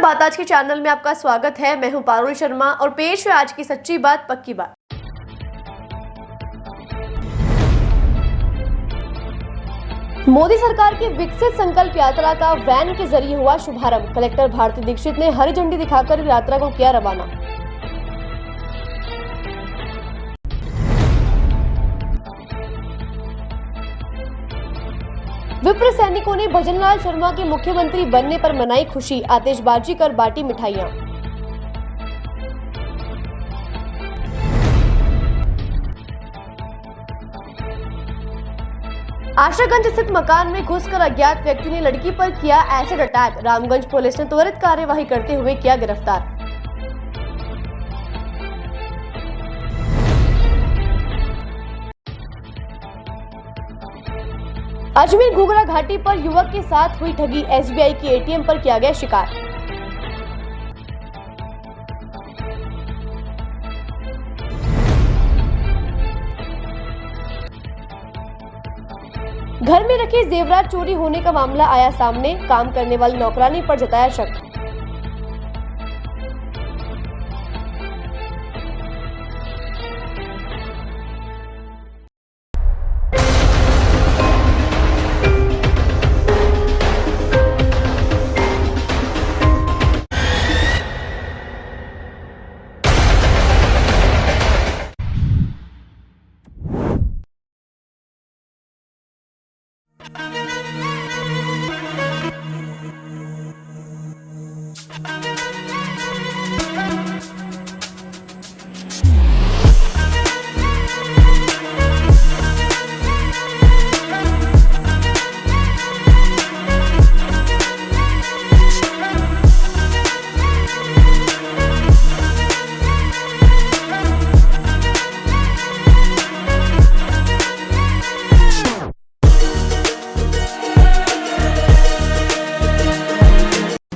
बात आज के चैनल में आपका स्वागत है। मैं हूं पारुल शर्मा और पेश है आज की सच्ची बात पक्की बात। मोदी सरकार की विकसित संकल्प यात्रा का वैन के जरिए हुआ शुभारंभ। कलेक्टर भारती दीक्षित ने हरी झंडी दिखाकर यात्रा को किया रवाना। विप्र सैनिकों ने भजनलाल शर्मा के मुख्यमंत्री बनने पर मनाई खुशी, आतिशबाजी कर बांटी मिठाइयां। आशागंज स्थित मकान में घुसकर अज्ञात व्यक्ति ने लड़की पर किया एसिड अटैक। रामगंज पुलिस ने त्वरित कार्यवाही करते हुए किया गिरफ्तार। अजमेर घुघरा घाटी पर युवक के साथ हुई ठगी। एसबीआई की एटीएम पर किया गया शिकार। घर में रखे जेवरात चोरी होने का मामला आया सामने। काम करने वाली नौकरानी पर जताया शक।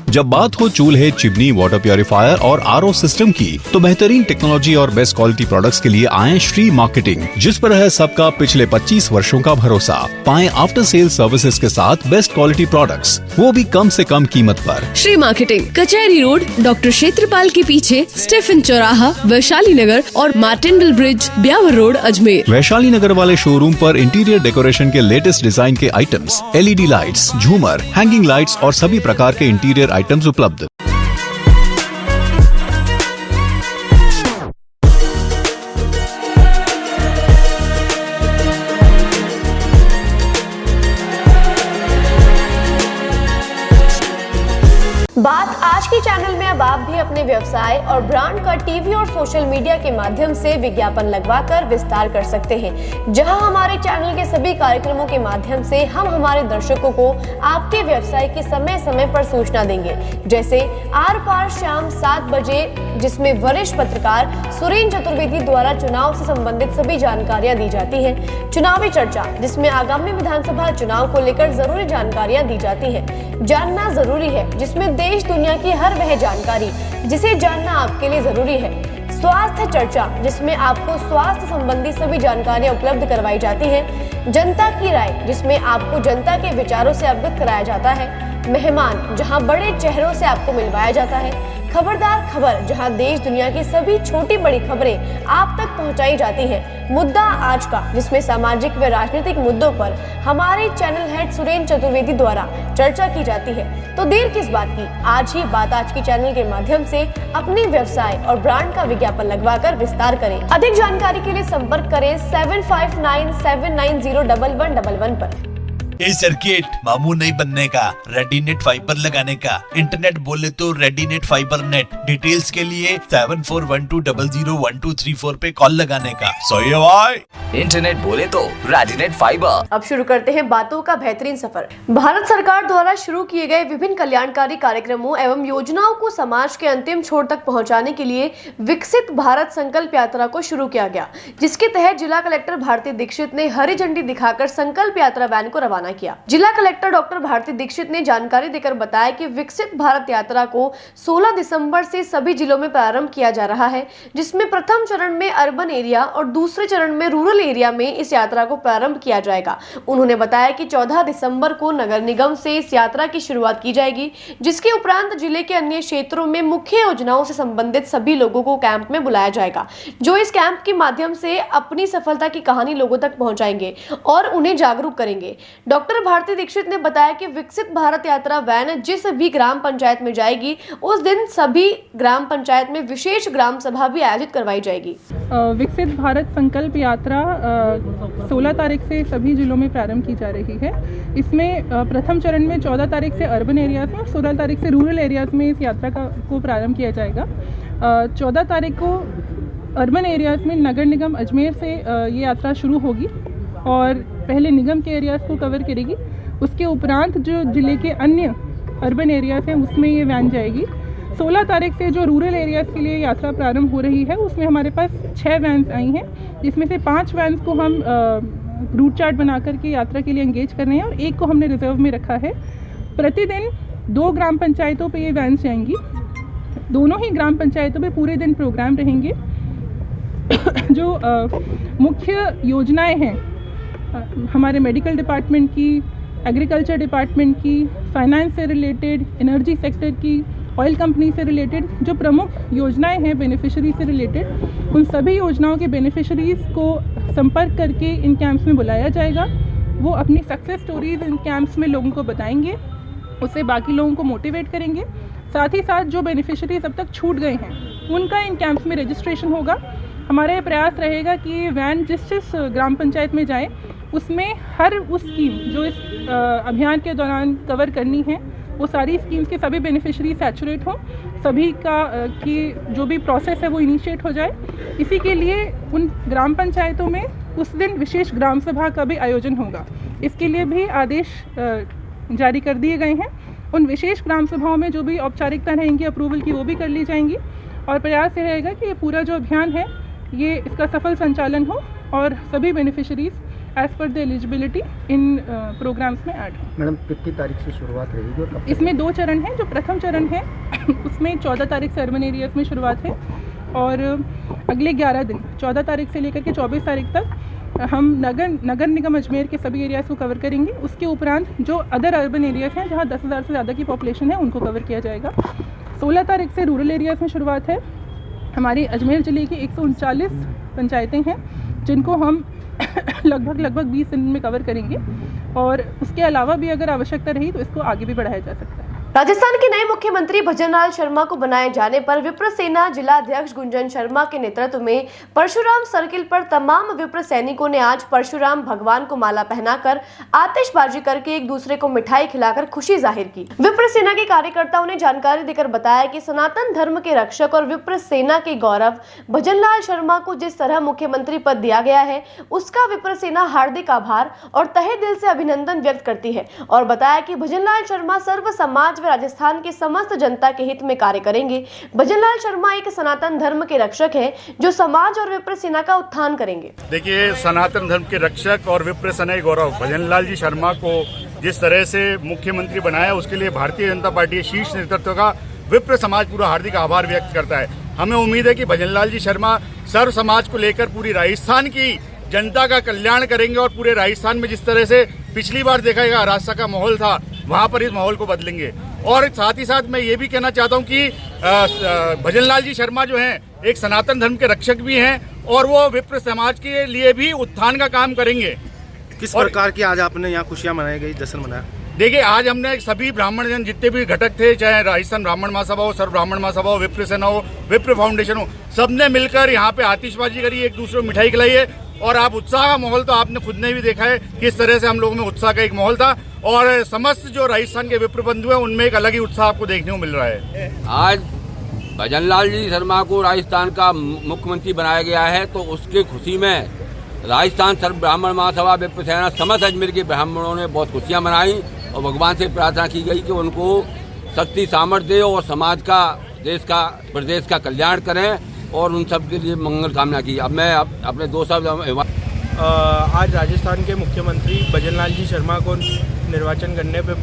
जब बात हो चूल्हे, चिमनी, वाटर प्यूरिफायर और आरओ सिस्टम की, तो बेहतरीन टेक्नोलॉजी और बेस्ट क्वालिटी प्रोडक्ट्स के लिए आए श्री मार्केटिंग, जिस पर है सबका पिछले 25 वर्षों का भरोसा। पाएं आफ्टर सेल सर्विसेज के साथ बेस्ट क्वालिटी प्रोडक्ट्स, वो भी कम से कम कीमत पर। श्री मार्केटिंग, कचहरी रोड, डॉक्टर क्षेत्रपाल के पीछे, स्टेफन चौराहा, वैशाली नगर और मार्टिनडल ब्रिज, ब्यावर रोड, अजमेर। वैशाली नगर वाले शोरूम पर इंटीरियर डेकोरेशन के लेटेस्ट डिजाइन के आइटम्स, एलईडी लाइट्स, झूमर, हैंगिंग लाइट्स और सभी प्रकार के इंटीरियर आइटम्स उपलब्ध। बात आज के चैनल में अब आप भी अपने व्यवसाय और ब्रांड का टीवी और सोशल मीडिया के माध्यम से विज्ञापन लगवाकर विस्तार कर सकते हैं, जहां हमारे चैनल के सभी कार्यक्रमों के माध्यम से हम हमारे दर्शकों को आपके व्यवसाय की समय समय पर सूचना देंगे। जैसे आर पार शाम 7 बजे, जिसमें वरिष्ठ पत्रकार सुरेंद्र चतुर्वेदी द्वारा चुनाव से संबंधित सभी जानकारियां दी जाती है। चुनावी चर्चा, जिसमें आगामी विधानसभा चुनाव को लेकर जरूरी जानकारियां दी जाती है। जानना जरूरी है, जिसमें देश दुनिया की हर वह जानकारी जिसे जानना आपके लिए जरूरी है। स्वास्थ्य चर्चा, जिसमें आपको स्वास्थ्य संबंधी सभी जानकारियां उपलब्ध करवाई जाती हैं। जनता की राय, जिसमें आपको जनता के विचारों से अवगत कराया जाता है। मेहमान, जहां बड़े चेहरों से आपको मिलवाया जाता है। खबरदार खबर, जहां देश दुनिया की सभी छोटी बड़ी खबरें आप तक पहुंचाई जाती हैं। मुद्दा आज का, जिसमें सामाजिक व राजनीतिक मुद्दों पर हमारे चैनल हेड सुरेंद्र चतुर्वेदी द्वारा चर्चा की जाती है। तो देर किस बात की, आज ही बात आज की चैनल के माध्यम से अपने व्यवसाय और ब्रांड का विज्ञापन लगवाकर विस्तार करें। अधिक जानकारी के लिए संपर्क करें 7597901111 पर। ए सर्किट, मामू नहीं बनने का, रेडीनेट फाइबर लगाने का। इंटरनेट बोले तो रेडीनेट फाइबर नेट। डिटेल्स के लिए 7412001234 पे कॉल लगाने का। सही है भाई। इंटरनेट बोले तो रेडीनेट फाइबर। अब शुरू करते हैं बातों का बेहतरीन सफर। भारत सरकार द्वारा शुरू किए गए विभिन्न कल्याणकारी कार्यक्रमों एवं योजनाओं को समाज के अंतिम छोर तक पहुंचाने के लिए विकसित भारत संकल्प यात्रा को शुरू किया गया, जिसके तहत जिला कलेक्टर भारती दीक्षित ने हरी झंडी दिखाकर संकल्प यात्रा वैन को रवाना किया। जिला कलेक्टर डॉक्टर भारती दीक्षित ने जानकारी देकर बताया कि विकसित भारत यात्रा को 16 दिसंबर से सभी जिलों में प्रारंभ किया जा रहा है, जिसमें प्रथम चरण में अर्बन एरिया और दूसरे चरण में रूरल एरिया में इस यात्रा को प्रारंभ किया जाएगा। उन्होंने बताया कि 14 दिसंबर को नगर निगम से इस यात्रा की शुरुआत की जाएगी, जिसके उपरांत जिले के अन्य क्षेत्रों में मुख्य योजनाओं से संबंधित सभी लोगों को कैंप में बुलाया जाएगा, जो इस कैंप के माध्यम से अपनी सफलता की कहानी लोगों तक पहुंचाएंगे और उन्हें जागरूक करेंगे। डॉक्टर भारती दीक्षित ने बताया कि विकसित भारत यात्रा वैन जिस भी ग्राम पंचायत में जाएगी, उस दिन सभी ग्राम पंचायत में विशेष ग्राम सभा भी आयोजित करवाई जाएगी। विकसित भारत संकल्प यात्रा 16 तारीख से सभी जिलों में प्रारंभ की जा रही है। इसमें प्रथम चरण में 14 तारीख से अर्बन एरियाज में और 16 तारीख से रूरल एरियाज में इस यात्रा को प्रारंभ किया जाएगा। 14 तारीख को अर्बन एरियाज में नगर निगम अजमेर से ये यात्रा शुरू होगी और पहले निगम के एरियाज़ को कवर करेगी। उसके उपरांत जो जिले के अन्य अर्बन एरियाज़ हैं उसमें ये वैन जाएगी। 16 तारीख से जो रूरल एरियाज़ के लिए यात्रा प्रारंभ हो रही है उसमें हमारे पास 6 वैन्स आई हैं, जिसमें से 5 वैन्स को हम रूट चार्ट बना करके यात्रा के लिए एंगेज कर रहे हैं और एक को हमने रिजर्व में रखा है। प्रतिदिन 2 ग्राम पंचायतों पे ये वैन्स जाएंगी। दोनों ही ग्राम पंचायतों पे पूरे दिन प्रोग्राम रहेंगे। जो मुख्य योजनाएं हैं हमारे मेडिकल डिपार्टमेंट की, एग्रीकल्चर डिपार्टमेंट की, फाइनेंस से रिलेटेड, एनर्जी सेक्टर की, ऑयल कंपनी से रिलेटेड जो प्रमुख योजनाएं हैं बेनिफिशरीज से रिलेटेड, उन सभी योजनाओं के बेनिफिशरीज़ को संपर्क करके इन कैंप्स में बुलाया जाएगा। वो अपनी सक्सेस स्टोरीज इन कैंप्स में लोगों को बताएंगे, उससे बाकी लोगों को मोटिवेट करेंगे। साथ ही साथ जो बेनिफिशरीज अब तक छूट गए हैं उनका इन कैंप्स में रजिस्ट्रेशन होगा। हमारा ये प्रयास रहेगा कि वैन जिस ग्राम पंचायत में जाए उसमें हर उस स्कीम जो इस अभियान के दौरान कवर करनी है वो सारी स्कीम्स के सभी बेनिफिशरी सैचुरेट हों, सभी का की जो भी प्रोसेस है वो इनिशिएट हो जाए। इसी के लिए उन ग्राम पंचायतों में उस दिन विशेष ग्राम सभा का भी आयोजन होगा। इसके लिए भी आदेश जारी कर दिए गए हैं। उन विशेष ग्राम सभाओं में जो भी औपचारिकता रहेंगी अप्रूवल की वो भी कर ली जाएंगी और प्रयास ये रहेगा कि ये पूरा जो अभियान है ये इसका सफल संचालन हो और सभी beneficiaries as per the eligibility in programs में ऐड हो। मैडम कितनी तारीख से शुरुआत रहेगी और कब तक? इसमें 2 चरण हैं। जो प्रथम चरण है उसमें 14 तारीख से अर्बन एरियाज में शुरुआत है और अगले 11 दिन 14 तारीख से लेकर के 24 तारीख तक हम नगर निगम अजमेर के सभी एरियाज़ को कवर करेंगे। उसके उपरांत जो अदर अर्बन एरियाज़ हैं जहाँ 10,000 से ज़्यादा की पॉपुलेशन है उनको कवर किया जाएगा। 16 तारीख से रूरल एरियाज़ में शुरुआत है। हमारी अजमेर ज़िले की 139 पंचायतें हैं जिनको हम लगभग 20 दिन में कवर करेंगे और उसके अलावा भी अगर आवश्यकता रही तो इसको आगे भी बढ़ाया जा सकता है। राजस्थान के नए मुख्यमंत्री भजनलाल शर्मा को बनाए जाने पर विप्र सेना जिला अध्यक्ष गुंजन शर्मा के नेतृत्व में परशुराम सर्किल पर तमाम विप्र सैनिकों ने आज परशुराम भगवान को माला पहनाकर आतिशबाजी करके एक दूसरे को मिठाई खिलाकर खुशी जाहिर की। विप्र सेना के कार्यकर्ताओं ने जानकारी देकर बताया कि सनातन धर्म के रक्षक और विप्र सेना के गौरव भजनलाल शर्मा को जिस तरह मुख्यमंत्री पद दिया गया है उसका विप्र सेना हार्दिक आभार और तहे दिल से अभिनंदन व्यक्त करती है और बताया कि भजनलाल शर्मा सर्व समाज राजस्थान के समस्त जनता के हित में कार्य करेंगे। भजनलाल शर्मा एक सनातन धर्म के रक्षक हैं जो समाज और विप्र सेना का उत्थान करेंगे। देखिए, सनातन धर्म के रक्षक और विप्र सेना के गौरव भजनलाल जी शर्मा को जिस तरह से मुख्यमंत्री बनाया उसके लिए भारतीय जनता पार्टी शीर्ष नेतृत्व का विप्र समाज पूरा हार्दिक आभार व्यक्त करता है। हमें उम्मीद है कि भजनलाल जी शर्मा सर्व समाज को लेकर पूरी राजस्थान की जनता का कल्याण करेंगे और पूरे राजस्थान में जिस तरह से पिछली बार देखा गया रास्ता का माहौल था वहाँ पर इस माहौल को बदलेंगे। और साथ ही साथ मैं ये भी कहना चाहता हूँ कि भजनलाल जी शर्मा जो हैं एक सनातन धर्म के रक्षक भी हैं और वो विप्र समाज के लिए भी उत्थान का काम करेंगे। किस प्रकार की आज आपने यहाँ खुशियाँ मनाई गई, जश्न मनाया? देखिए, आज हमने सभी ब्राह्मण जन जितने भी घटक थे, चाहे राजस्थान ब्राह्मण महासभा हो, सर्व ब्राह्मण महासभा हो, विप्र सेना हो, विप्र फाउंडेशन हो, सबने मिलकर यहाँ पे आतिशबाजी करी, एक दूसरे को मिठाई खिलाई है और आप उत्साह का माहौल तो आपने खुद ने भी देखा है किस तरह से हम लोगों में उत्साह का एक माहौल था और समस्त जो राजस्थान के विप्र बंधु हैं उनमें एक अलग ही उत्साह आपको देखने को मिल रहा है। आज भजनलाल जी शर्मा को राजस्थान का मुख्यमंत्री बनाया गया है तो उसकी खुशी में राजस्थान सर्व ब्राह्मण महासभा विप्र सेना समस्त अजमेर के ब्राह्मणों ने बहुत खुशियाँ मनाई और भगवान से प्रार्थना की गई कि उनको शक्ति सामर्थ्य दे और समाज का, देश का, प्रदेश का कल्याण करें और उन सब के लिए मंगल कामना की। अब मैं अपने 2 शब्द आज राजस्थान के मुख्यमंत्री भजन लाल जी शर्मा को निर्वाचन करने पे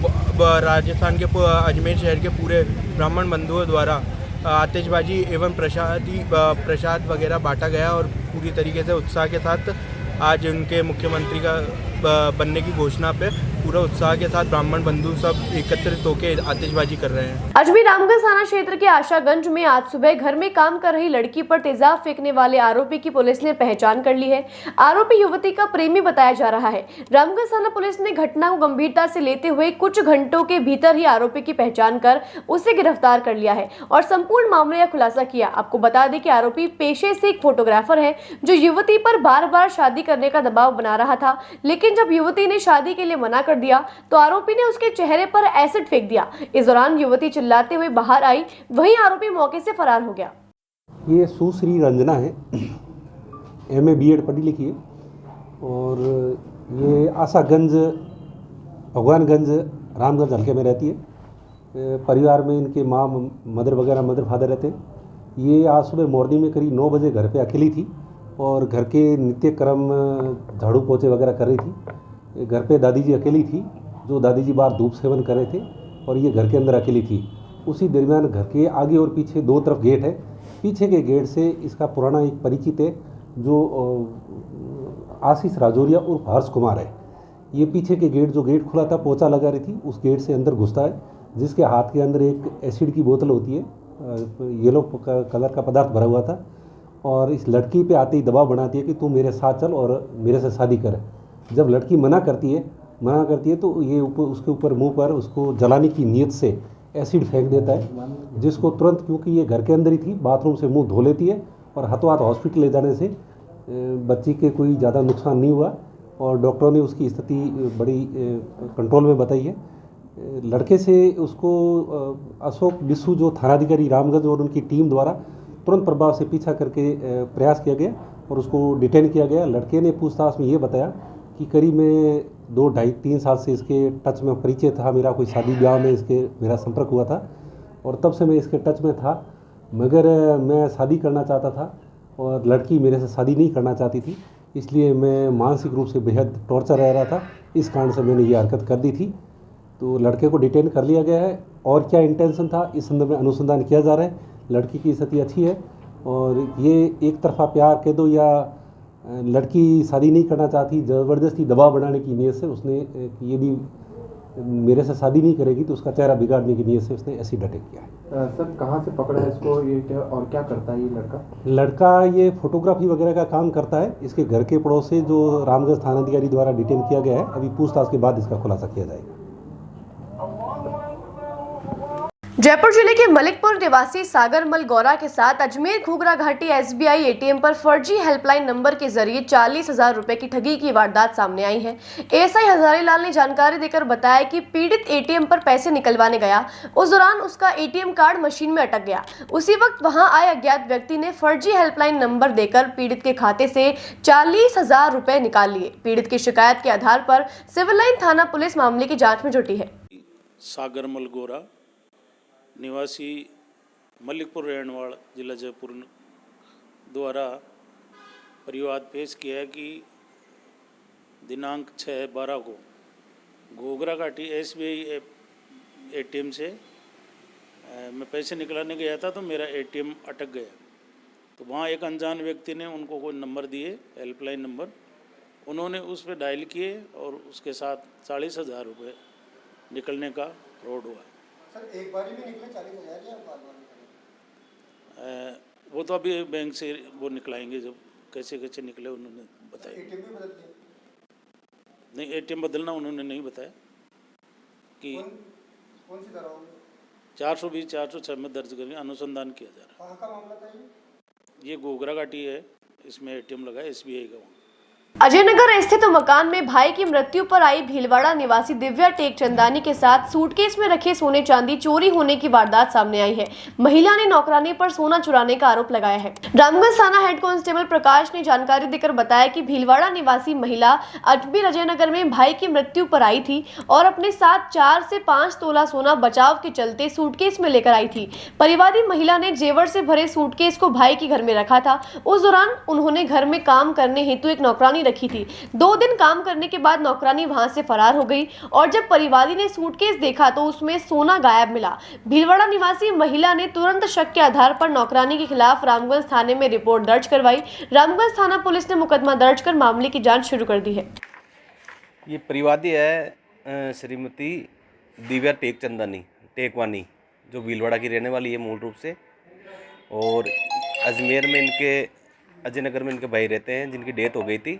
राजस्थान के अजमेर शहर के पूरे ब्राह्मण बंधुओं द्वारा आतिशबाजी एवं प्रसाद वगैरह बांटा गया और पूरी तरीके से उत्साह के साथ आज उनके मुख्यमंत्री का बनने की घोषणा पे पूरा उत्साह के साथ ब्राह्मण बंधु सब एकत्रित होकर आतिशबाजी कर रहे हैं। अजमेर रामगंज थाना क्षेत्र के आशागंज में आज सुबह घर में काम कर रही लड़की पर तेजाब फेंकने वाले आरोपी की पुलिस ने पहचान कर ली है। आरोपी युवती का प्रेमी बताया जा रहा है। रामगंज थाना पुलिस ने घटना को गंभीरता से लेते हुए कुछ घंटों के भीतर ही आरोपी की पहचान कर उसे गिरफ्तार कर लिया है और संपूर्ण मामले का खुलासा किया। आपको बता दें कि आरोपी पेशे से एक फोटोग्राफर है जो युवती पर बार बार शादी करने का दबाव बना रहा था, लेकिन जब युवती ने शादी के लिए मना कर दिया तो आरोपी ने उसके चेहरे पर एसिड फेंक दिया। इस दौरान युवती चिल्लाते हुए बाहर आई, वहीं आरोपी मौके से फरार हो गया। ये सुश्री रंजना है, MA B.Ed पढ़ी लिखी है और ये आशागंज भगवानगंज रामगंज हल्के में रहती है। परिवार में इनके माँ मदर फादर रहते हैं। ये आज सुबह मॉर्निंग में करीब 9 बजे घर पे अकेली थी और घर के नित्य क्रम झाड़ू पोछे वगैरह कर रही थी। घर पे दादी जी अकेली थी, जो दादी जी बाहर धूप सेवन कर रहे थे और ये घर के अंदर अकेली थी। उसी दरमियान घर के आगे और पीछे 2 तरफ गेट है। पीछे के गेट से इसका पुराना एक परिचित है जो आशीष राजौरिया उर्फ हर्ष कुमार है। ये पीछे के गेट जो गेट खुला था पोछा लगा रही थी, उस गेट से अंदर घुसता है, जिसके हाथ के अंदर एक एसिड की बोतल होती है, येलो कलर का पदार्थ भरा हुआ था और इस लड़की पे आते ही दबाव बनाती है कि तू मेरे साथ चल और मेरे से शादी कर। जब लड़की मना करती है तो ये उसके ऊपर मुंह पर उसको जलाने की नीयत से एसिड फेंक देता है, जिसको तुरंत, क्योंकि ये घर के अंदर ही थी, बाथरूम से मुंह धो लेती है और हाथों हाथ हॉस्पिटल ले जाने से बच्ची के कोई ज़्यादा नुकसान नहीं हुआ और डॉक्टरों ने उसकी स्थिति बड़ी कंट्रोल में बताई है। लड़के से उसको अशोक बिस्सू जो थानाधिकारी रामगंज और उनकी टीम द्वारा तुरंत प्रभाव से पीछा करके प्रयास किया गया और उसको डिटेन किया गया। लड़के ने पूछताछ में ये बताया कि करीब मैं 2, 2.5, 3 साल से इसके टच में परिचय था, मेरा कोई शादी ब्याह में मेरा संपर्क हुआ था और तब से मैं इसके टच में था, मगर मैं शादी करना चाहता था और लड़की मेरे से शादी नहीं करना चाहती थी, इसलिए मैं मानसिक रूप से बेहद टॉर्चर रह रहा था। इस कारण से मैंने ये हरकत कर दी थी। तो लड़के को डिटेन कर लिया गया है और क्या इंटेंशन था इस संदर्भ में अनुसंधान किया जा रहा है। लड़की की स्थिति अच्छी है और ये एक तरफा प्यार कह दो या लड़की शादी नहीं करना चाहती, ज़बरदस्ती दबाव बनाने की नीयत से उसने यदि मेरे से शादी नहीं करेगी तो उसका चेहरा बिगाड़ने की नीयत से उसने एसिड अटैक किया है। सर कहाँ से पकड़ा है इसको, ये क्या और क्या करता है ये लड़का ये फोटोग्राफी वगैरह का काम करता है। इसके घर के पड़ोस से जो रामगंज थानाधिकारी द्वारा डिटेन किया गया है, अभी पूछताछ के बाद इसका खुलासा किया जाएगा। जयपुर जिले के मलिकपुर निवासी सागर मल गौरा के साथ अजमेर घूगरा घाटी SBI ATM पर फर्जी हेल्पलाइन नंबर के जरिए 40,000 रुपए की ठगी की वारदात सामने आई है। ASI हजारी लाल ने जानकारी देकर बताया कि पीड़ित ATM पर पैसे निकलवाने गया, उस दौरान उसका ATM कार्ड मशीन में अटक गया। उसी वक्त वहां आए अज्ञात व्यक्ति ने फर्जी हेल्पलाइन नंबर देकर पीड़ित के खाते से 40,000 रुपए निकाल लिए। पीड़ित की शिकायत के आधार पर सिविल लाइन थाना पुलिस मामले की जाँच में जुटी है। सागर मल गौरा निवासी मलिकपुर रहनवाड़ जिला जयपुर द्वारा परिवाद पेश किया है कि दिनांक 6/12 को घोगरा घाटी SBI ATM से मैं पैसे निकलाने गया था तो मेरा ATM अटक गया। तो वहाँ एक अनजान व्यक्ति ने उनको कोई नंबर दिए, हेल्पलाइन नंबर, उन्होंने उस पर डायल किए और उसके साथ 40,000 रुपये निकलने का फ्रॉड हुआ। सर एक बार ही में निकले 40,000 या बार-बार निकले? वो तो अभी बैंक से वो निकलाएंगे, जब कैसे कैसे निकले उन्होंने बताया। ATM भी बदल दिया? नहीं, ATM बदलना उन्होंने नहीं बताया कि कौन सी धारा होगी? 420, 406 में दर्ज करके अनुसंधान किया जा रहा है। कहाँ का मामला था ये? ये घोगरा घाटी है, इसमें ATM लगा है SBI का। अजयनगर स्थित मकान में भाई की मृत्यु पर आई भीलवाड़ा निवासी दिव्या टेकचंदानी के साथ सूटकेस में रखे सोने चांदी चोरी होने की वारदात सामने आई है। महिला ने नौकरानी पर सोना चुराने का आरोप लगाया है। रामगंज थाना हेड कांस्टेबल प्रकाश ने जानकारी देकर बताया कि भीलवाड़ा निवासी महिला अजमेर अजयनगर में भाई की मृत्यु पर आई थी और अपने साथ 4 से 5 तोला सोना बचाव के चलते सूटकेस में लेकर आई थी। परिवादी महिला ने जेवर से भरे सूटकेस को भाई के घर में रखा था। उस दौरान उन्होंने घर में काम करने हेतु एक नौकरानी नौकरानी रखी थी। 2 दिन काम करने के बाद नौकरानी वहां से फरार हो गई और जब परिवादी ने सूटकेस देखा तो उसमें सोना गायब मिला। भीलवाड़ा निवासी महिला ने तुरंत शक के आधार पर नौकरानी के खिलाफ रामगंज थाने में रिपोर्ट दर्ज करवाई। रामगंज थाना पुलिस ने मुकदमा दर्ज कर मामले की जाँच शुरू कर दी है। ये परिवादी है श्रीमती दिव्या टेकवानी जो भीलवाड़ा की रहने वाली है मूल रूप से, और अजमेर में इनके अजय नगर में इनके भाई रहते हैं जिनकी डेथ हो गई थी।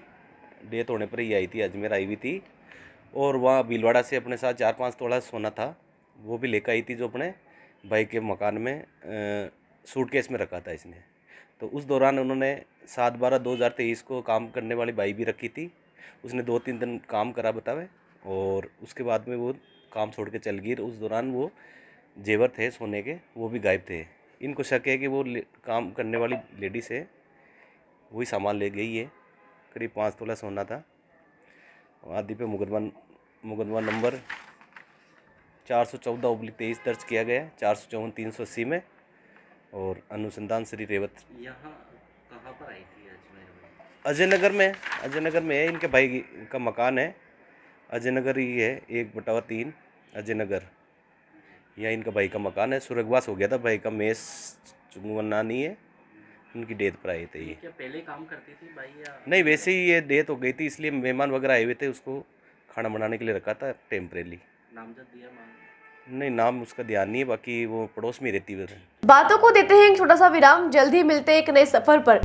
डेथ होने पर ही आई थी, अजमेर आई हुई थी और वहाँ भीलवाड़ा से अपने साथ 4-5 तोला सोना था, वो भी लेकर आई थी जो अपने भाई के मकान में सूटकेस में रखा था इसने। तो उस दौरान उन्होंने 7/12/2023 को काम करने वाली बाई भी रखी थी। उसने 2-3 दिन काम करा बतावे और उसके बाद में वो काम छोड़ के चल गई। उस दौरान वो जेवर थे सोने के, वो भी गायब थे। इनको शक है कि वो काम करने वाली लेडी से वही सामान ले गई है। करीब 5 तोला सोना था। आदि पे मुकदमा नंबर 414/23 दर्ज किया गया है, 454-380 में, और अनुसंधान श्री रेवत। यहाँ कहाँ पर आई थी अजमेर में? अजय नगर में है। इनके भाई का मकान है, अजय नगर ही है, 1/3 अजय नगर, यहाँ इनका भाई का मकान है। स्वर्गवास हो गया था भाई का, मेस चुंगवनानी है, उनकी डेथ पर आए थे ये। क्या पहले काम करती थी भाई या नहीं, वैसे ही ये डेथ हो गई थी, इसलिए मेहमान वगैरह आए हुए थे, उसको खाना बनाने के लिए रखा था टेम्परेली। नामजद दिया नहीं, नाम उसका ध्यान नहीं है, बाकी वो पड़ोस में रहती है। बातों को देते हैं एक छोटा सा विराम, जल्द ही मिलते हैं एक नए सफर पर।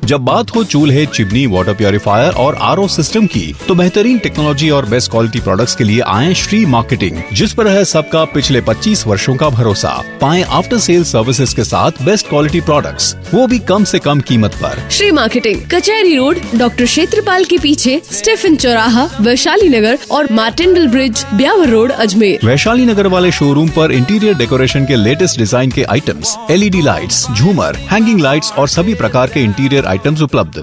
जब बात हो चूल्हे, चिमनी, वाटर प्योरीफायर और आरओ सिस्टम की, तो बेहतरीन टेक्नोलॉजी और बेस्ट क्वालिटी प्रोडक्ट्स के लिए आए श्री मार्केटिंग, जिस पर है सबका पिछले 25 वर्षों का भरोसा। पाएं आफ्टर सेल सर्विसेज के साथ बेस्ट क्वालिटी प्रोडक्ट्स, वो भी कम से कम कीमत पर। श्री मार्केटिंग, कचहरी रोड, डॉक्टर क्षेत्रपाल के पीछे, स्टेफन चौराहा, वैशाली नगर और मार्टेंडल ब्रिज, ब्यावर रोड, अजमेर। वैशाली नगर वाले शोरूम पर इंटीरियर डेकोरेशन के लेटेस्ट डिजाइन के आइटम्स, LED लाइट्स, झूमर, हैंगिंग लाइट्स और सभी प्रकार के इंटीरियर आइटम्स उपलब्ध।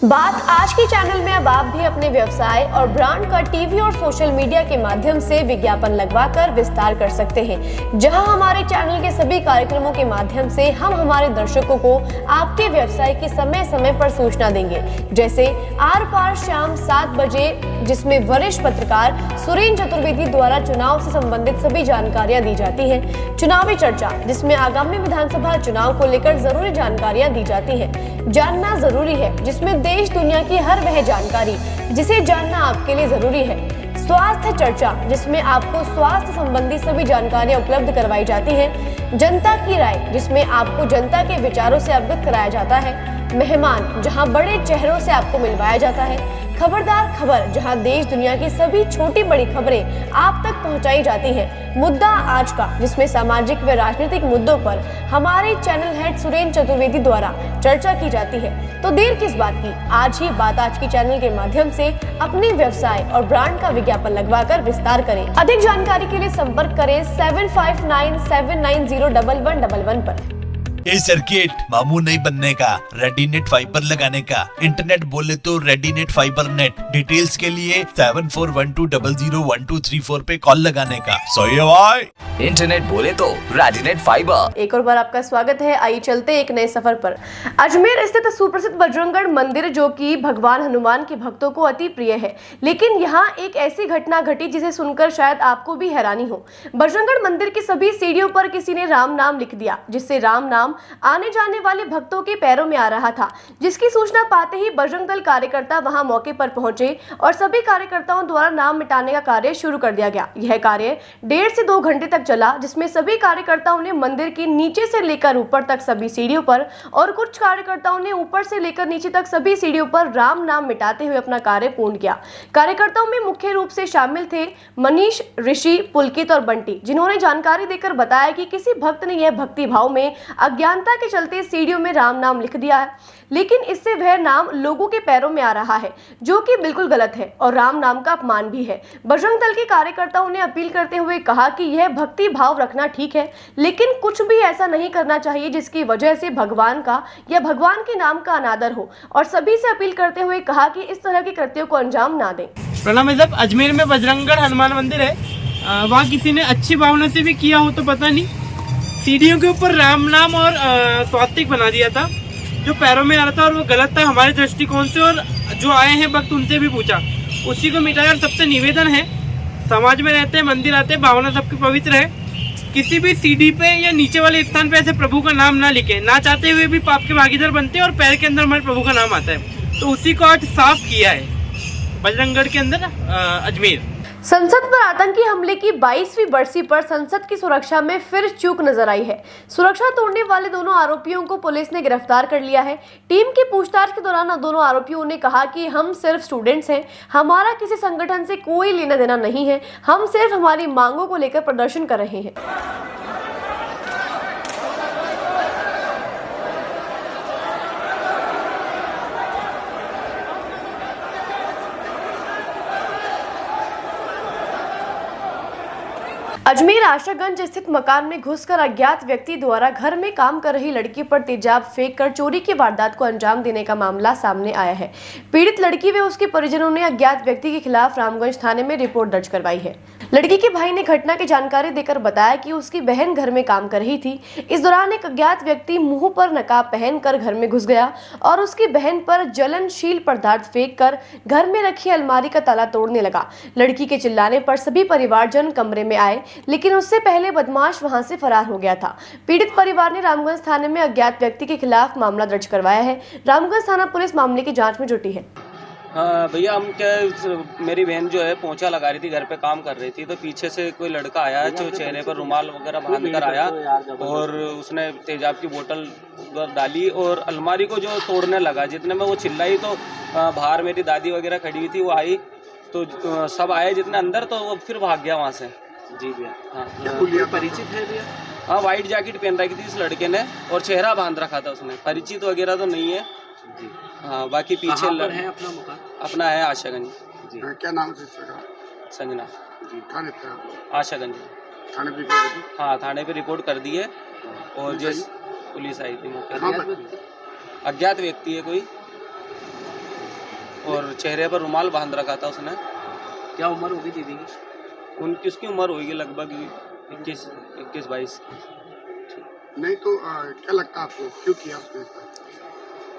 बात आज के चैनल में अब आप भी अपने व्यवसाय और ब्रांड का टीवी और सोशल मीडिया के माध्यम से विज्ञापन लगवाकर विस्तार कर सकते हैं, जहां हमारे चैनल के सभी कार्यक्रमों के माध्यम से हम हमारे दर्शकों को आपके व्यवसाय की समय समय पर सूचना देंगे। जैसे आर पार शाम 7 बजे, जिसमें वरिष्ठ पत्रकार सुरेंद्र चतुर्वेदी द्वारा चुनाव से संबंधित सभी जानकारियां दी जाती हैं। चुनावी चर्चा, जिसमें आगामी विधानसभा चुनाव को लेकर जरूरी जानकारियां दी जाती हैं। जानना जरूरी है, जिसमें देश दुनिया की हर वह जानकारी जिसे जानना आपके लिए जरूरी है। स्वास्थ्य चर्चा, जिसमें आपको स्वास्थ्य संबंधी सभी जानकारियां उपलब्ध करवाई जाती हैं। जनता की राय, जिसमें आपको जनता के विचारों से अवगत कराया जाता है। मेहमान, जहां बड़े चेहरों से आपको मिलवाया जाता है। खबरदार खबर, जहां देश दुनिया की सभी छोटी बड़ी खबरें आप तक पहुंचाई जाती हैं। मुद्दा आज का, जिसमें सामाजिक व राजनीतिक मुद्दों पर हमारे चैनल हेड सुरेंद्र चतुर्वेदी द्वारा चर्चा की जाती है। तो देर किस बात की, आज ही बात आज की चैनल के माध्यम से अपने व्यवसाय और ब्रांड का विज्ञापन लगवाकर विस्तार करें। अधिक जानकारी के लिए संपर्क करें 7597901111 पर। ये सर्किट मामू नहीं बनने का, रेडीनेट फाइबर लगाने का, इंटरनेट बोले तो रेडीनेट फाइबर नेट। डिटेल्स के लिए 7412001234 पे कॉल लगाने का। सही है भाई। इंटरनेट बोले तो रेडीनेट फाइबर। एक और बार आपका स्वागत है। आइए चलते एक नए सफर पर। अजमेर स्थित सुप्रसिद्ध बजरंगगढ़ मंदिर, जो कि भगवान हनुमान के भक्तों को अति प्रिय है, लेकिन यहाँ एक ऐसी घटना घटी जिसे सुनकर शायद आपको भी हैरानी हो। बजरंगगढ़ मंदिर की सभी सीढ़ियों पर किसी ने राम नाम लिख दिया, जिससे राम नाम नाम आने जाने वाले भक्तों के पैरों में आ रहा था, जिसकी सूचना पाते ही बजरंग दल कार्यकर्ता वहां मौके पर पहुंचे और सभी कार्यकर्ताओं द्वारा नाम मिटाने का कार्य शुरू कर दिया गया। यह कार्य 1.5 से 2 घंटे तक चला, जिसमें सभी कार्यकर्ताओं ने मंदिर के नीचे से लेकर ऊपर तक सभी सीढ़ियों पर और कुछ कार्यकर्ताओं ने ऊपर से लेकर नीचे तक सभी सीढ़ियों पर राम नाम मिटाते हुए अपना कार्य पूर्ण किया। कार्यकर्ताओं में मुख्य रूप से शामिल थे मनीष, ऋषि, पुलकित और बंटी, जिन्होंने जानकारी देकर बताया कि किसी भक्त ने यह भक्ति भाव में अज्ञानता के चलते सीढ़ियों में राम नाम लिख दिया है, लेकिन इससे वह नाम लोगों के पैरों में आ रहा है, जो कि बिल्कुल गलत है और राम नाम का अपमान भी है। बजरंग दल के कार्यकर्ताओं ने अपील करते हुए कहा कि यह भक्ति भाव रखना ठीक है, लेकिन कुछ भी ऐसा नहीं करना चाहिए जिसकी वजह से भगवान का या भगवान के नाम का अनादर हो, और सभी से अपील करते हुए कहा कि इस तरह के कृत्यों को अंजाम ना दें। प्रणाम साहब, अजमेर में बजरंगगढ़ हनुमान मंदिर है, वहाँ किसी ने अच्छी भावना से भी किया हो तो पता नहीं, सीढ़ियों के ऊपर राम नाम और स्वास्तिक बना दिया था जो पैरों में आ रहा था और वो गलत था हमारे दृष्टिकोण से, और जो आए हैं भक्त उनसे भी पूछा, उसी को मिटाया। और सबसे निवेदन है, समाज में रहते हैं, मंदिर आते हैं, भावना सबकी पवित्र है, किसी भी सीढ़ी पे या नीचे वाले स्थान पे ऐसे प्रभु का नाम ना लिखे, ना चाहते हुए भी पाप के भागीदार बनते हैं और पैर के अंदर हमारे प्रभु का नाम आता है। तो उसी को आज साफ किया है बजरंगगढ़ के अंदर अजमेर। संसद पर आतंकी हमले की 22वीं बरसी पर संसद की सुरक्षा में फिर चूक नजर आई है। सुरक्षा तोड़ने वाले दोनों आरोपियों को पुलिस ने गिरफ्तार कर लिया है। टीम की पूछताछ के दौरान दोनों आरोपियों ने कहा कि हम सिर्फ स्टूडेंट्स हैं, हमारा किसी संगठन से कोई लेना देना नहीं है, हम सिर्फ हमारी मांगों को लेकर प्रदर्शन कर रहे हैं। अजमेर आशागंज स्थित मकान में घुसकर अज्ञात व्यक्ति द्वारा घर में काम कर रही लड़की पर तेजाब फेंककर चोरी की वारदात को अंजाम देने का मामला सामने आया है। पीड़ित लड़की व उसके परिजनों ने अज्ञात व्यक्ति के खिलाफ रामगंज थाने में रिपोर्ट दर्ज करवाई है। लड़की के भाई ने घटना की जानकारी देकर बताया कि उसकी बहन घर में काम कर रही थी। इस दौरान एक अज्ञात व्यक्ति मुंह पर नकाब पहनकर घर में घुस गया और उसकी बहन पर जलनशील पदार्थ फेंककर घर में रखी अलमारी का ताला तोड़ने लगा। लड़की के चिल्लाने पर सभी परिवारजन कमरे में आए, लेकिन उससे पहले बदमाश वहां से फरार हो गया था। पीड़ित परिवार ने रामगंज थाने में अज्ञात व्यक्ति के खिलाफ मामला दर्ज करवाया है। रामगंज थाना पुलिस मामले की जांच में जुटी है। भैया, हम क्या, मेरी बहन जो है पोंछा लगा रही थी, घर पे काम कर रही थी, तो पीछे से कोई लड़का आया जो चेहरे पर रुमाल वगैरह बांध कर आया और उसने तेजाब की बोतल उधर डाली और अलमारी को जो तोड़ने लगा। जितने में वो चिल्लाई तो बाहर मेरी दादी वगैरह खड़ी हुई थी, वो आई तो सब आए जितने अंदर, तो वो फिर भाग गया वहाँ से। जी भैया। हाँ, परिचित है भैया? हाँ, वाइट जैकेट पहन रखी थी इस लड़के ने और चेहरा बांध रखा था उसने। परिचित वगैरह तो नहीं है जी। हाँ, बाकी पीछे है अपना मकान? अपना है आशागंज जी। क्या नाम से इसका? संजना जी। थाने पे आशागंज थाने पे रिपोर्ट? हाँ, थाने पे रिपोर्ट कर दी है और जिस पुलिस आई थी मौके। अज्ञात व्यक्ति है कोई और चेहरे पर रुमाल बांध रखा था उसने। क्या उम्र होगी दीदी की? उनकी उसकी उम्र होगी लगभग 21-22। नहीं तो क्या लगता है आपको, क्यों किया उसने?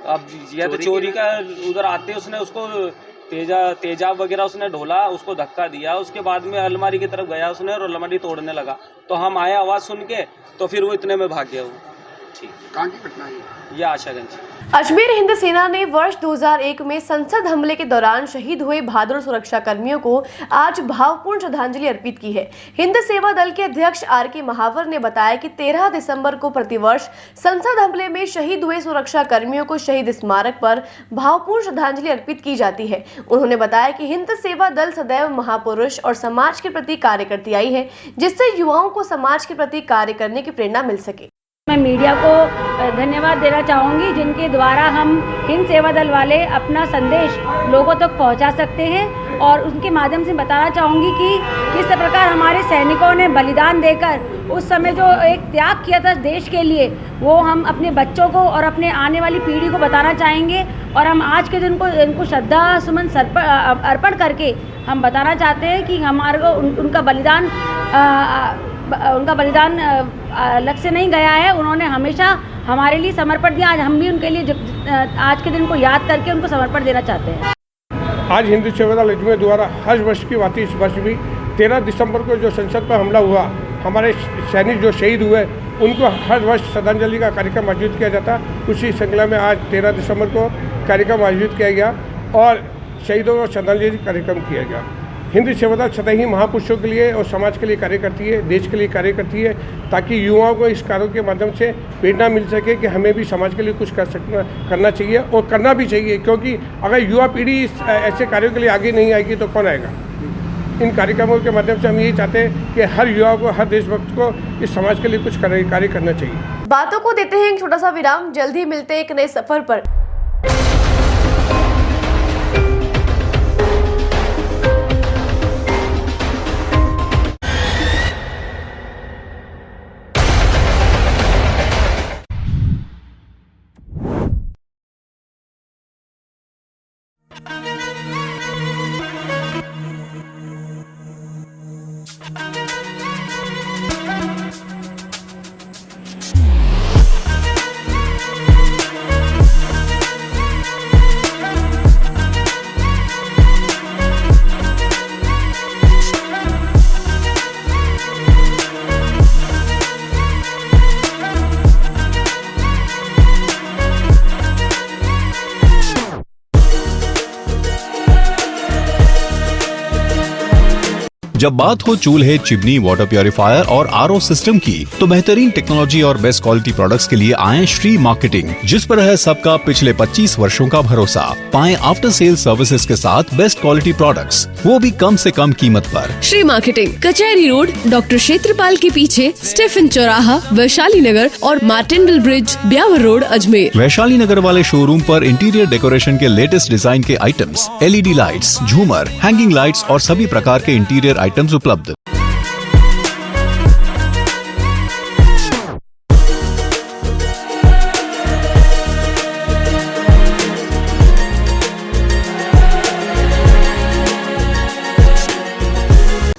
अब या तो चोरी का उधर आते उसने उसको तेजाब वगैरह उसने ढोला, उसको धक्का दिया, उसके बाद में अलमारी की तरफ गया उसने और अलमारी तोड़ने लगा, तो हम आए आवाज़ सुन के, तो फिर वो इतने में भाग गया वो। ठीक, कहाँ की घटना है ये? आशागंज। अजमेर हिंद सेना ने वर्ष 2001 में संसद हमले के दौरान शहीद हुए बहादुर सुरक्षा कर्मियों को आज भावपूर्ण श्रद्धांजलि अर्पित की है। हिंद सेवा दल के अध्यक्ष RK महावर ने बताया कि 13 दिसंबर को प्रतिवर्ष संसद हमले में शहीद हुए सुरक्षा कर्मियों को शहीद स्मारक पर भावपूर्ण श्रद्धांजलि अर्पित की जाती है। उन्होंने बताया कि हिंद सेवा दल सदैव महापुरुष और समाज के प्रति कार्य करती आई है, जिससे युवाओं को समाज के प्रति कार्य करने की प्रेरणा मिल सके। मैं मीडिया को धन्यवाद देना चाहूँगी, जिनके द्वारा हम हिंद सेवा दल वाले अपना संदेश लोगों तक पहुँचा सकते हैं, और उनके माध्यम से बताना चाहूँगी कि किस प्रकार हमारे सैनिकों ने बलिदान देकर उस समय जो एक त्याग किया था देश के लिए, वो हम अपने बच्चों को और अपने आने वाली पीढ़ी को बताना चाहेंगे। और हम आज के दिन को इनको श्रद्धा सुमन अर्पण करके हम बताना चाहते हैं कि हमारे को उनका बलिदान लक्ष्य नहीं गया है। उन्होंने हमेशा हमारे लिए समर्पण दिया। आज हम भी उनके लिए आज के दिन को याद करके उनको समर्पण देना चाहते हैं। आज हिंदू सेवा दल अजमेर द्वारा हर वर्ष की भांति इस वर्ष भी 13 दिसंबर को जो संसद पर हमला हुआ हमारे सैनिक जो शहीद हुए उनको हर वर्ष श्रद्धांजलि का कार्यक्रम आयोजित किया जाता। उसी श्रृंखला में आज 13 दिसंबर को कार्यक्रम आयोजित किया गया और शहीदों को श्रद्धांजलि कार्यक्रम किया गया। हिंद सेवादल सदा ही महापुरुषों के लिए और समाज के लिए कार्य करती है, देश के लिए कार्य करती है, ताकि युवाओं को इस कार्यों के माध्यम से प्रेरणा मिल सके कि हमें भी समाज के लिए कुछ करना चाहिए और करना भी चाहिए, क्योंकि अगर युवा पीढ़ी ऐसे कार्यों के लिए आगे नहीं आएगी तो कौन आएगा। इन कार्यक्रमों के माध्यम से हम यही चाहते हैं कि हर युवा को, हर देशभक्त को इस समाज के लिए कुछ कार्य करना चाहिए। बातों को देते हैं एक छोटा सा विराम, जल्द ही मिलते हैं एक नए सफर पर। जब बात हो चूल्हे, चिमनी, वाटर प्योरीफायर और आरओ सिस्टम की, तो बेहतरीन टेक्नोलॉजी और बेस्ट क्वालिटी प्रोडक्ट्स के लिए आए श्री मार्केटिंग, जिस पर है सबका पिछले 25 वर्षों का भरोसा। पाएं आफ्टर सेल सर्विसेज के साथ बेस्ट क्वालिटी प्रोडक्ट्स, वो भी कम से कम कीमत पर। श्री मार्केटिंग, कचहरी रोड, डॉक्टर क्षेत्रपाल के पीछे, स्टेफन चौराहा, वैशाली नगर और मार्टेंडल ब्रिज, ब्यावर रोड, अजमेर। वैशाली नगर वाले शोरूम पर इंटीरियर डेकोरेशन के लेटेस्ट डिजाइन के आइटम्स, LED लाइट्स, झूमर, हैंगिंग लाइट्स और सभी प्रकार के इंटीरियर आइटम्स उपलब्ध।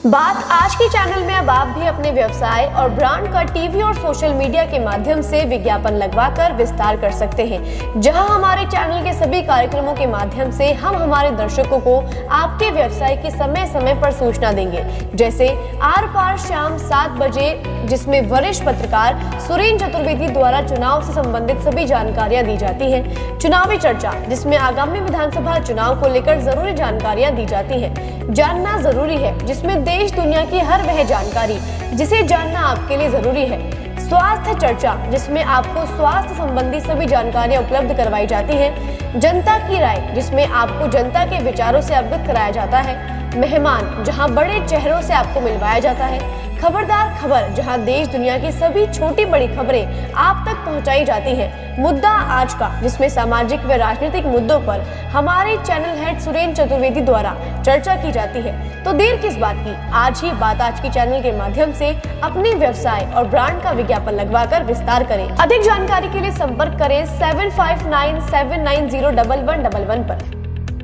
बात आज के चैनल में अब आप भी अपने व्यवसाय और ब्रांड का टीवी और सोशल मीडिया के माध्यम से विज्ञापन लगवाकर विस्तार कर सकते हैं, जहां हमारे चैनल के सभी कार्यक्रमों के माध्यम से हम हमारे दर्शकों को आपके व्यवसाय की समय समय पर सूचना देंगे। जैसे आर पार शाम 7 बजे, जिसमें वरिष्ठ पत्रकार सुरेंद्र चतुर्वेदी द्वारा चुनाव से संबंधित सभी जानकारियां दी जाती हैं। चुनावी चर्चा, जिसमें आगामी विधानसभा चुनाव को लेकर जरूरी जानकारियां दी जाती हैं। जानना जरूरी है, जिसमें देश दुनिया की हर वह जानकारी जिसे जानना आपके लिए जरूरी है। स्वास्थ्य चर्चा, जिसमें आपको स्वास्थ्य संबंधी सभी जानकारियां उपलब्ध करवाई जाती हैं। जनता की राय, जिसमें आपको जनता के विचारों से अवगत कराया जाता है। मेहमान, जहां बड़े चेहरों से आपको मिलवाया जाता है। खबरदार खबर, जहां देश दुनिया की सभी छोटी बड़ी खबरें आप तक पहुंचाई जाती हैं। मुद्दा आज का, जिसमें सामाजिक व राजनीतिक मुद्दों पर हमारे चैनल हेड सुरेंद्र चतुर्वेदी द्वारा चर्चा की जाती है। तो देर किस बात की, आज ही बात आज की चैनल के माध्यम से अपने व्यवसाय और ब्रांड का विज्ञापन लगवाकर विस्तार करें। अधिक जानकारी के लिए संपर्क करें 7597901111 पर।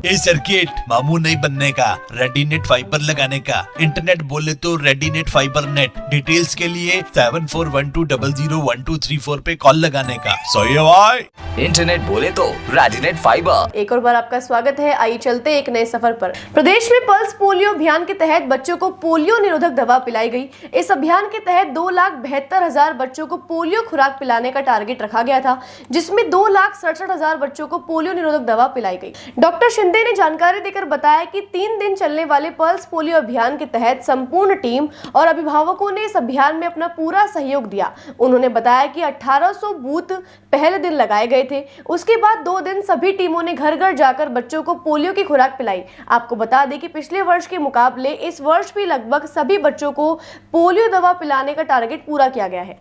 ये सर्किट मामू नहीं बनने का, रेडीनेट फाइबर लगाने का, इंटरनेट बोले तो रेडीनेट फाइबर नेट। डिटेल्स के लिए 7412001234 पे कॉल लगाने का। सही है भाई। इंटरनेट बोले तो रेडीनेट फाइबर। एक और बार आपका स्वागत है। आइए चलते एक नए सफर पर। प्रदेश में पल्स पोलियो अभियान के तहत बच्चों को पोलियो निरोधक दवा पिलाई गई। इस अभियान के तहत 2,72,000 बच्चों को पोलियो खुराक पिलाने का टारगेट रखा गया था, जिसमें 2,67,000 बच्चों को पोलियो निरोधक दवा पिलाई गई। डॉक्टर शिंदे ने जानकारी देकर बताया कि 3 दिन चलने वाले पल्स पोलियो अभियान के तहत संपूर्ण टीम और अभिभावकों ने इस अभियान में अपना पूरा सहयोग दिया। उन्होंने बताया कि 1800 बूथ पहले दिन लगाए गए थे। उसके बाद 2 दिन सभी टीमों ने घर घर जाकर बच्चों को पोलियो की खुराक पिलाई। आपको बता दें कि पिछले वर्ष के मुकाबले इस वर्ष भी लगभग सभी बच्चों को पोलियो दवा पिलाने का टारगेट पूरा किया गया है।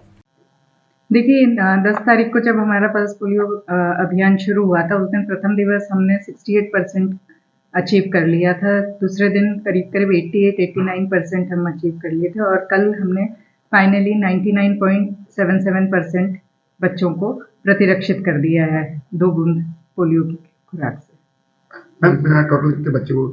देखिए, 10 तारीख को जब हमारा पल्स पोलियो अभियान शुरू हुआ था, उस दिन प्रथम दिवस हमने 68% अचीव कर लिया था। दूसरे दिन करीब 88-89% हम अचीव कर लिए थे और कल हमने फाइनली 99.77% बच्चों को प्रतिरक्षित कर दिया है 2 बूंद पोलियो की खुराक से। टोटल कितने बच्चे को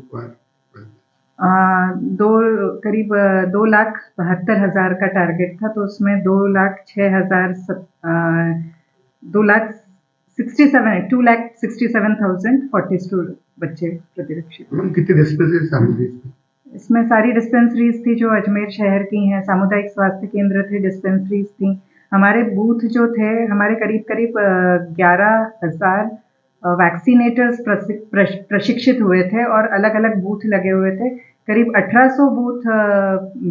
करीब 2,72,000 का टारगेट था, तो उसमें 2,67,042 बच्चे प्रतिरक्षित। कितने डिस्पेंसरी शामिल थे? इसमें सारी डिस्पेंसरीज थी जो अजमेर शहर की हैं, सामुदायिक स्वास्थ्य केंद्र थे, डिस्पेंसरीज थी। हमारे बूथ जो थे, हमारे करीब 11,000 वैक्सीनेटर्स प्रशिक्षित हुए थे और अलग अलग बूथ लगे हुए थे। करीब 1800 बूथ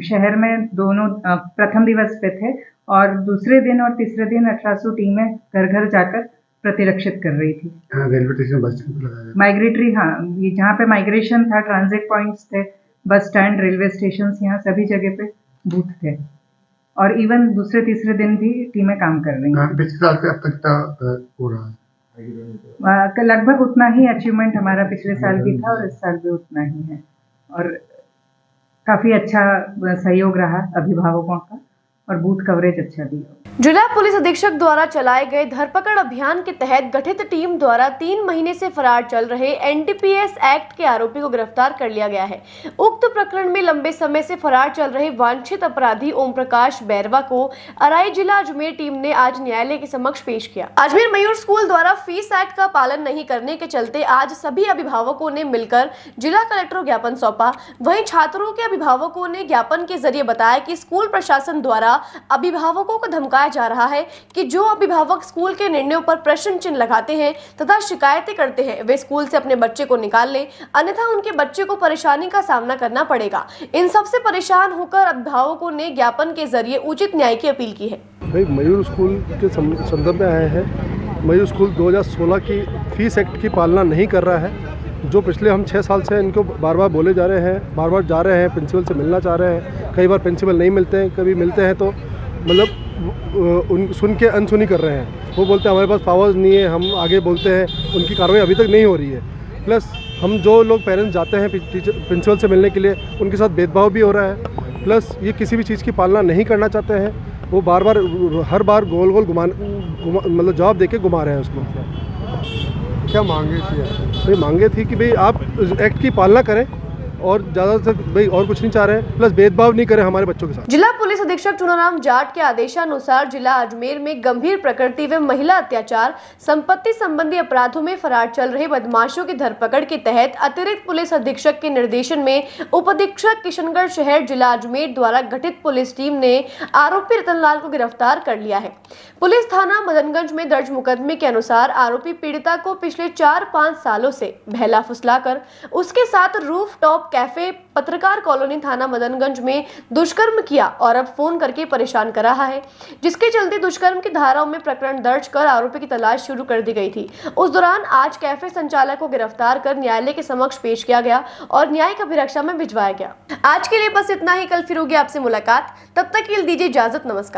शहर में दोनों प्रथम दिवस पे थे और दूसरे दिन और तीसरे दिन 1800 टीमें घर घर जाकर प्रतिरक्षित कर रही थी। रेलवे स्टेशन बस स्टैंड लगाया माइग्रेटरी, हाँ, ये जहाँ पे माइग्रेशन था, ट्रांजिट पॉइंट्स थे, बस स्टैंड, रेलवे स्टेशन, यहाँ सभी जगह पे बूथ थे और इवन दूसरे तीसरे दिन भी टीमें काम कर रही हैं। पिछले साल से अब तक क्या हो रहा है? लगभग उतना ही अचीवमेंट हमारा पिछले साल भी था और इस साल भी उतना ही है और काफ़ी अच्छा सहयोग रहा अभिभावकों का और बूथ कवरेज अच्छा भी हो। जिला पुलिस अधीक्षक द्वारा चलाए गए धरपकड़ अभियान के तहत गठित टीम द्वारा 3 महीने से फरार चल रहे एनडीपीएस एक्ट के आरोपी को गिरफ्तार कर लिया गया है। उक्त प्रकरण में लंबे समय से फरार चल रहे वांछित अपराधी ओम प्रकाश बैरवा को अराई जिला अजमेर टीम ने आज न्यायालय के समक्ष पेश किया। अजमेर मयूर स्कूल द्वारा फीस एक्ट का पालन नहीं करने के चलते आज सभी अभिभावकों ने मिलकर जिला कलेक्टर को ज्ञापन सौंपा। वहीं छात्रों के अभिभावकों ने ज्ञापन के जरिए बताया कि स्कूल प्रशासन द्वारा अभिभावकों को धमकाया जा रहा है कि जो अभिभावक स्कूल के निर्णयों पर प्रश्न चिन्ह लगाते हैं तथा शिकायतें करते हैं वे स्कूल से अपने बच्चे को निकाल लें, अन्यथा उनके बच्चे को परेशानी का सामना करना पड़ेगा। इन सबसे परेशान होकर अभिभावकों ने ज्ञापन के जरिए उचित न्याय की अपील की है। भाई मयूर स्कूल के संदर्भ में आए हैं। मयूर स्कूल 2016 की फीस एक्ट की पालना नहीं कर रहा है, जो पिछले हम 6 साल से इनको बार बार बोले जा रहे हैं, बार बार जा रहे हैं, प्रिंसिपल से मिलना चाह रहे हैं। कई बार प्रिंसिपल नहीं मिलते हैं, कभी मिलते हैं तो मतलब सुन के अनसुनी कर रहे हैं। वो बोलते हैं हमारे पास पावर्स नहीं है, हम आगे बोलते हैं, उनकी कार्रवाई अभी तक नहीं हो रही है। प्लस हम जो लोग पेरेंट्स जाते हैं प्रिंसिपल से मिलने के लिए, उनके साथ भेदभाव भी हो रहा है। प्लस ये किसी भी चीज़ की पालना नहीं करना चाहते हैं, वो बार बार हर बार गोल गोल मतलब जवाब देके घुमा रहे हैं उसको। क्या मांगे थी? भाई मांगे थी कि भाई आप एक्ट की पालना करें और ज़्यादा से भाई और कुछ नहीं चाह रहे हैं, प्लस भेदभाव नहीं करें हमारे बच्चों के साथ। जिला पुलिस अधीक्षक चुनाराम जाट के आदेशानुसार जिला अजमेर में गंभीर प्रकृति व महिला अत्याचार, संपत्ति संबंधी अपराधों में फरार चल रहे बदमाशों की धरपकड़ के तहत अतिरिक्त पुलिस अधीक्षक के निर्देशन में उप अधीक्षक किशनगढ़ शहर जिला अजमेर द्वारा गठित पुलिस टीम ने आरोपी रतनलाल को गिरफ्तार कर लिया है। पुलिस थाना मदनगंज में दर्ज मुकदमे के अनुसार आरोपी पीड़िता को पिछले 4-5 सालों से बहला फुसलाकर उसके साथ रूफ टॉप कैफे पत्रकार कॉलोनी थाना मदनगंज में दुष्कर्म किया और अब फोन करके परेशान कर रहा है, जिसके चलते दुष्कर्म की धाराओं में प्रकरण दर्ज कर आरोपी की तलाश शुरू कर दी गई थी। उस दौरान आज कैफे संचालक को गिरफ्तार कर न्यायालय के समक्ष पेश किया गया और न्यायिक अभिरक्षा में भिजवाया गया। आज के लिए बस इतना ही। कल फिर होगी आपसे मुलाकात, तब तक के लिए दीजिए इजाजत। नमस्कार।